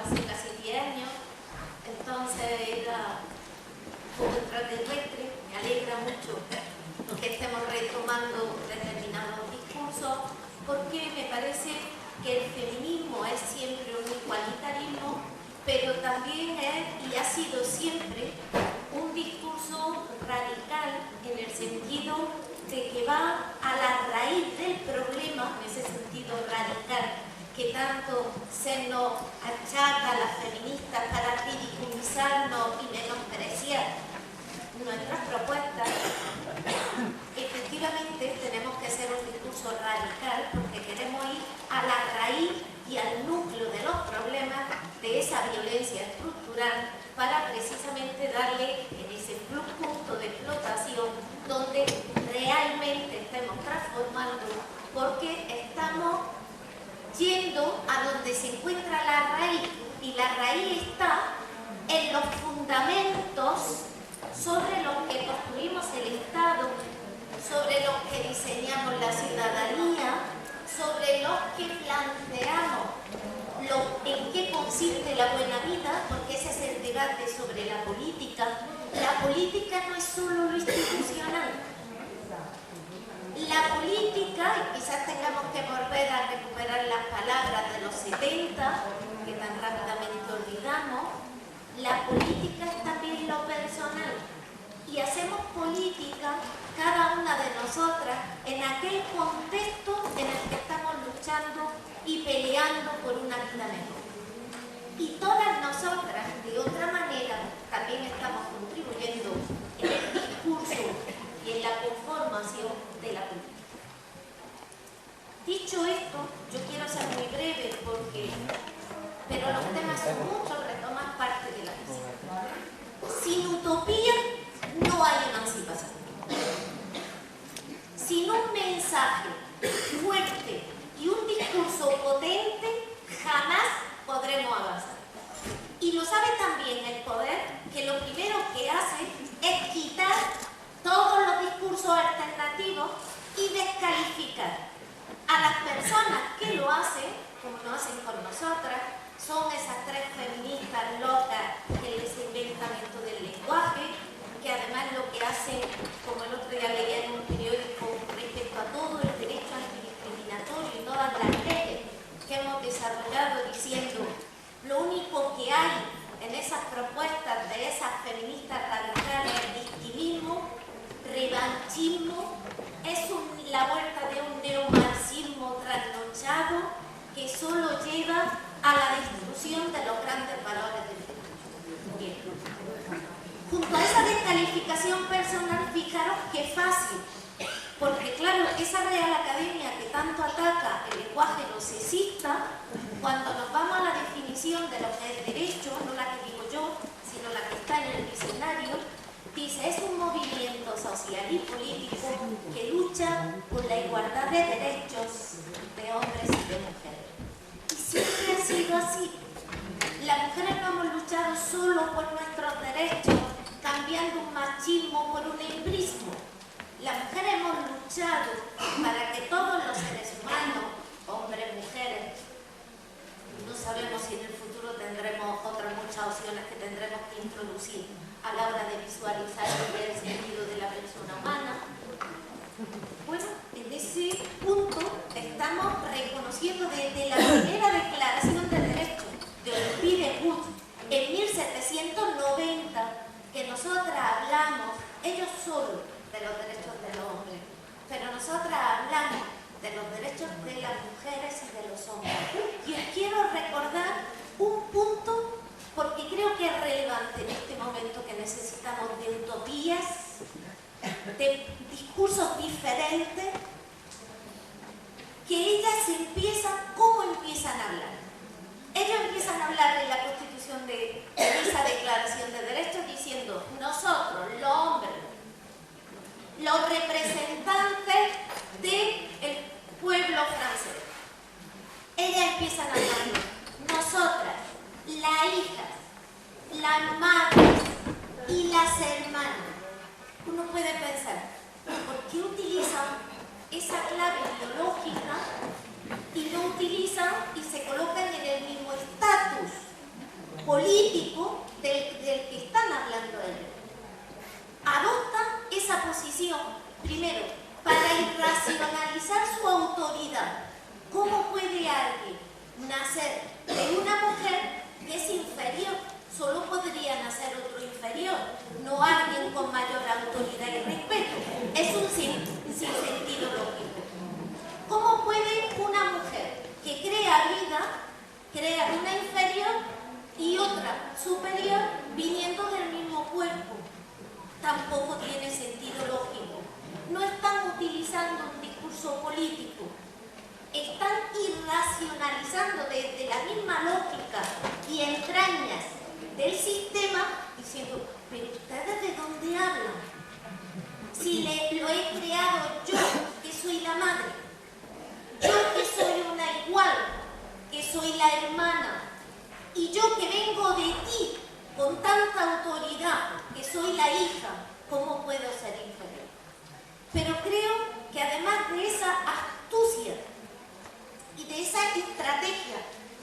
hace casi 10 años, entonces era un extraterrestre. Me alegra mucho que estemos retomando determinados discursos, porque me parece que el feminismo es siempre un igualitarismo, pero también es y ha sido siempre un discurso radical en el sentido de que va a la raíz del problema, en ese sentido radical que tanto se nos achaca a las feministas para ridiculizarnos y menospreciar nuestras propuestas. Efectivamente tenemos que hacer un discurso radical porque queremos ir a la raíz y al núcleo de los problemas de esa violencia estructural para precisamente darle en ese punto de explotación donde realmente estemos transformando, porque estamos yendo a donde se encuentra la raíz, y la raíz está en los fundamentos sobre los que construimos el Estado, sobre los que diseñamos la ciudadanía, sobre los que planteamos en qué consiste la buena vida, porque ese es el debate sobre la política. La política no es solo lo institucional. La política, y quizás tengamos que volver a recuperar las palabras de los 70, que tan rápidamente olvidamos, la política es también lo personal. Y hacemos política, cada una de nosotras, en aquel contexto en el que estamos luchando y peleando por una vida mejor. Y todas nosotras, de otra manera, también estamos contribuyendo en el discurso y en la conformación de la política. Dicho esto, yo quiero ser muy breve pero los temas son muchos, retoman parte de la visita. Sin utopía no hay emancipación. Sin un mensaje fuerte y un discurso potente, jamás podremos avanzar. Y lo sabe también el poder, que lo primero que hace es quitar todos los discursos alternativos y descalificar a las personas que lo hacen, como lo hacen con nosotras. Son esas tres feministas locas que les inventan esto del lenguaje, que además lo que hacen, como el otro día leía en un periódico, respecto a todo el derecho antidiscriminatorio y todas las leyes que hemos desarrollado, diciendo lo único que hay en esas propuestas de esas feministas radicales es victimismo, revanchismo, es la vuelta de un neomarxismo trasnochado que solo lleva a la destrucción de los grandes valores del mundo. Bien. Junto a esa descalificación personal, fijaros qué fácil, porque claro, esa Real Academia que tanto ataca el lenguaje procesista, cuando nos vamos a la definición de lo que es derecho, no la que digo yo, sino la que está en el diccionario, dice, es un movimiento social y político que lucha por la igualdad de derechos de hombres y de mujeres. Y siempre ha sido así. Las mujeres no hemos luchado solo por nuestros derechos, cambiando un machismo por un embrismo. Las mujeres hemos luchado para que todos los seres humanos, hombres, mujeres, no sabemos si en el futuro tendremos otras muchas opciones que tendremos que introducir a la hora de visualizar el sentido de la persona humana. Bueno, en ese punto estamos reconociendo desde la primera declaración de derechos de Olympe de Gouges en 1790 que nosotras hablamos, ellos solo, de los derechos de los hombres, pero nosotras hablamos de los derechos de las mujeres y de los hombres. Y os quiero recordar un punto, porque creo que es relevante en este momento que necesitamos de utopías, de discursos diferentes, que ellas ¿cómo empiezan a hablar? Ellos empiezan a hablar en la Constitución de esa Declaración de Derechos diciendo, nosotros, los hombres, los representantes del pueblo francés. Ellas empiezan a hablar, nosotras, las hijas, las madres y las hermanas. Uno puede pensar, ¿por qué utilizan esa clave biológica y no utilizan y se colocan en el mismo estatus político del que están hablando ellos. Adoptan esa posición, primero, para irracionalizar su autoridad. ¿Cómo puede alguien nacer de una mujer que es inferior? Solo podría nacer otro inferior, no alguien con mayor autoridad y respeto. Es un sinsentido lógico. ¿Cómo puede una mujer que crea vida, crear una inferior y otra superior viniendo del mismo cuerpo? Tampoco tiene sentido lógico. No están utilizando un discurso político, están irracionalizando desde la misma lógica y entrañas del sistema, diciendo, pero ¿ustedes de dónde hablan? Si lo he creado yo, que soy la madre, yo que soy una igual, que soy la hermana, y yo que vengo de ti con tanta autoridad, que soy la hija, ¿cómo puedo ser inferior? Pero creo que además de esa astucia y de esa estrategia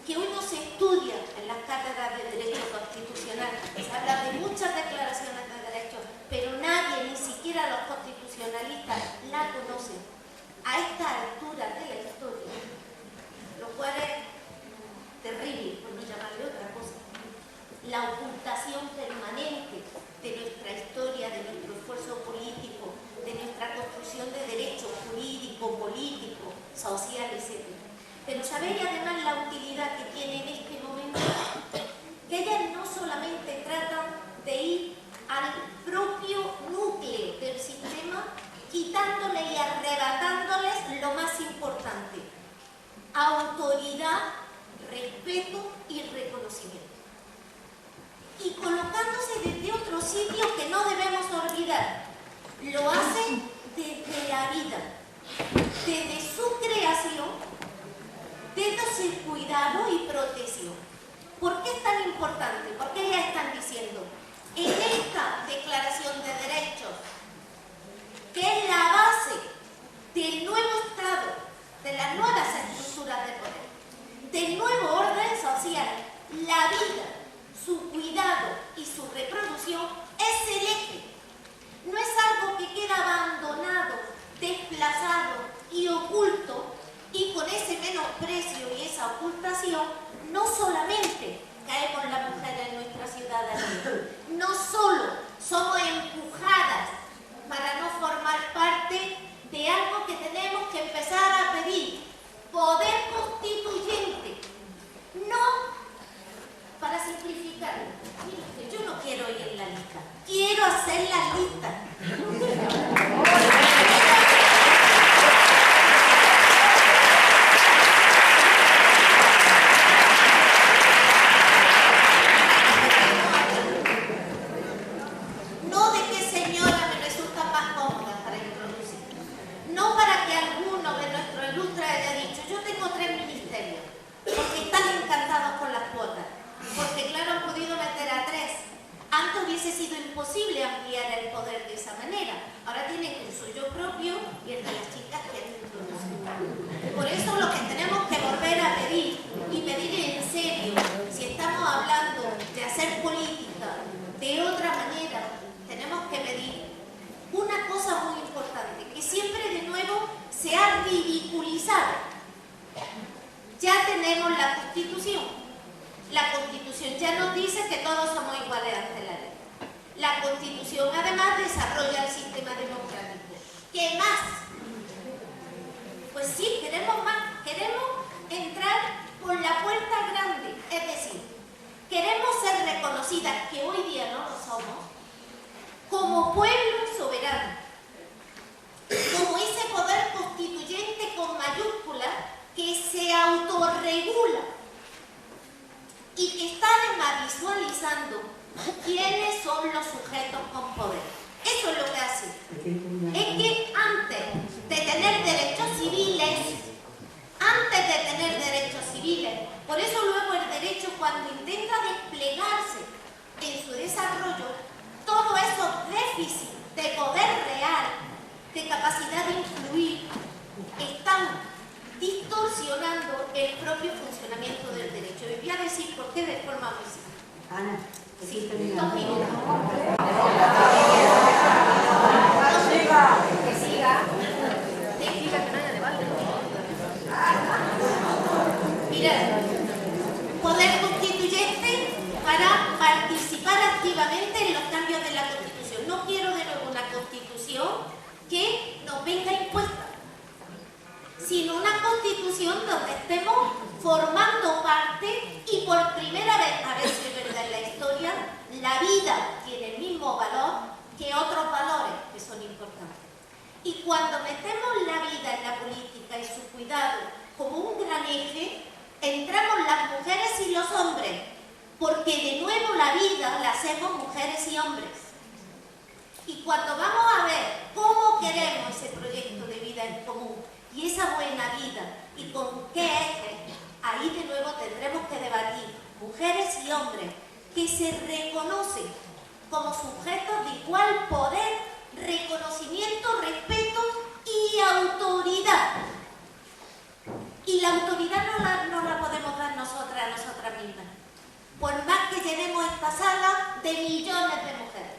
que hoy no se estudia en las cátedras de Derecho Constitucional, se habla de muchas declaraciones de derechos, pero nadie, ni siquiera los constitucionalistas, la conocen a esta altura de la historia, lo cual es terrible, por no llamarle otra cosa. La ocultación permanente de nuestra historia, de nuestro esfuerzo político, de nuestra construcción de derechos jurídico, político, social, etc. Pero sabéis además la utilidad que tiene en este momento, que ellas no solamente tratan de ir al propio núcleo del sistema, quitándole y arrebatándoles lo más importante: autoridad, respeto y reconocimiento. Y colocándose desde otro sitio que no debemos olvidar, lo hacen desde la vida, desde su creación, desde su cuidado y protección. ¿Por qué es tan importante? Porque ellas están diciendo, en esta Declaración de Derechos, que es la base del nuevo Estado, de las nuevas estructuras de poder, del nuevo orden social, la vida, su cuidado y su reproducción es el eje. No es algo que queda abandonado, desplazado y oculto, y con ese menosprecio y esa ocultación no solamente caemos las mujeres en nuestra ciudadanía, no solo somos empujadas para no formar parte de algo que tenemos que empezar a pedir: poder constituyente. No, para simplificarlo, mire, yo no quiero ir en la lista, quiero hacer la lista. Ya tenemos la Constitución. La Constitución ya nos dice que todos somos iguales ante la ley. La Constitución además desarrolla el sistema democrático. ¿Qué más? Pues sí, queremos más. Queremos entrar por la puerta grande. Es decir, queremos ser reconocidas, que hoy día no lo somos, como pueblo soberano, como ese poder constituyente con mayúsculas que se autorregula y que está además visualizando quiénes son los sujetos con poder. Eso es lo que hace. Es que antes de tener derechos civiles, por eso luego el derecho, cuando intenta desplegarse en su desarrollo, todos esos déficits de poder real, de capacidad de influir, están distorsionando el propio funcionamiento del derecho. Y voy a decir por qué de forma muy simple. Ana, Sí, terminando. 2 minutos. Que siga, que no haya debate. Mira, poder constituyente para participar activamente en los cambios de la Constitución. No quiero de nuevo una Constitución que nos venga impuesta, sino una Constitución donde estemos formando parte y por primera vez, a ver si es verdad en la historia, la vida tiene el mismo valor que otros valores que son importantes. Y cuando metemos la vida en la política y su cuidado como un gran eje, entramos las mujeres y los hombres, porque de nuevo la vida la hacemos mujeres y hombres. Y cuando vamos a ver cómo queremos ese proyecto de vida en común y esa buena vida y con qué ejes, ahí de nuevo tendremos que debatir, mujeres y hombres, que se reconocen como sujetos de igual poder, reconocimiento, respeto y autoridad. Y la autoridad no la podemos dar nosotras a nosotras mismas, por más que llenemos esta sala de millones de mujeres.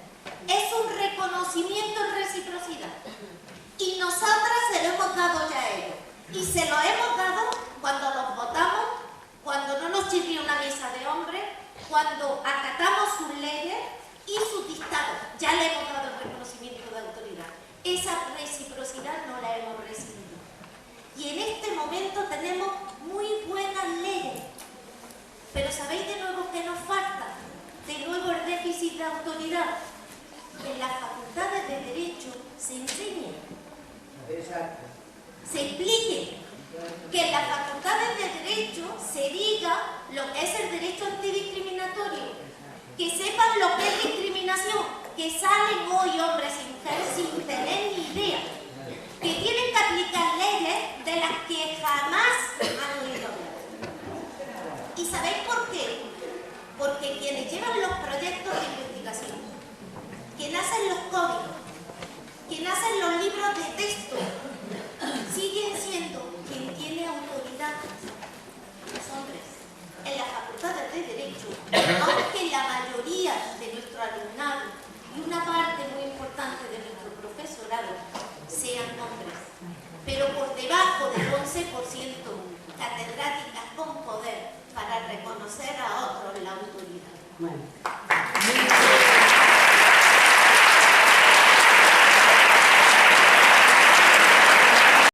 Es un reconocimiento en reciprocidad. Y nosotras se lo hemos dado ya a ellos. Y se lo hemos dado cuando los votamos, cuando no nos sirvió una mesa de hombres, cuando acatamos sus leyes y sus dictados. Ya le hemos dado el reconocimiento de autoridad. Esa reciprocidad no la hemos recibido. Y en este momento tenemos muy buenas leyes. Pero ¿sabéis de nuevo qué nos falta? De nuevo el déficit de autoridad. En las facultades de Derecho se enseña, se explique, que en las facultades de Derecho se diga lo que es el derecho antidiscriminatorio, que sepan lo que es discriminación, que salen hoy hombres y mujeres sin tener ni idea, que tienen que aplicar leyes de las que jamás han oído hablar. ¿Y sabéis por qué? Porque quienes llevan los proyectos de investigación, quien hacen los códigos, quien hacen los libros de texto, siguen siendo quien tiene autoridad, los hombres. En las facultades de Derecho, aunque la mayoría de nuestro alumnado y una parte muy importante de nuestro profesorado sean hombres, pero por debajo del 11% catedráticas con poder para reconocer a otros la autoridad. Bueno.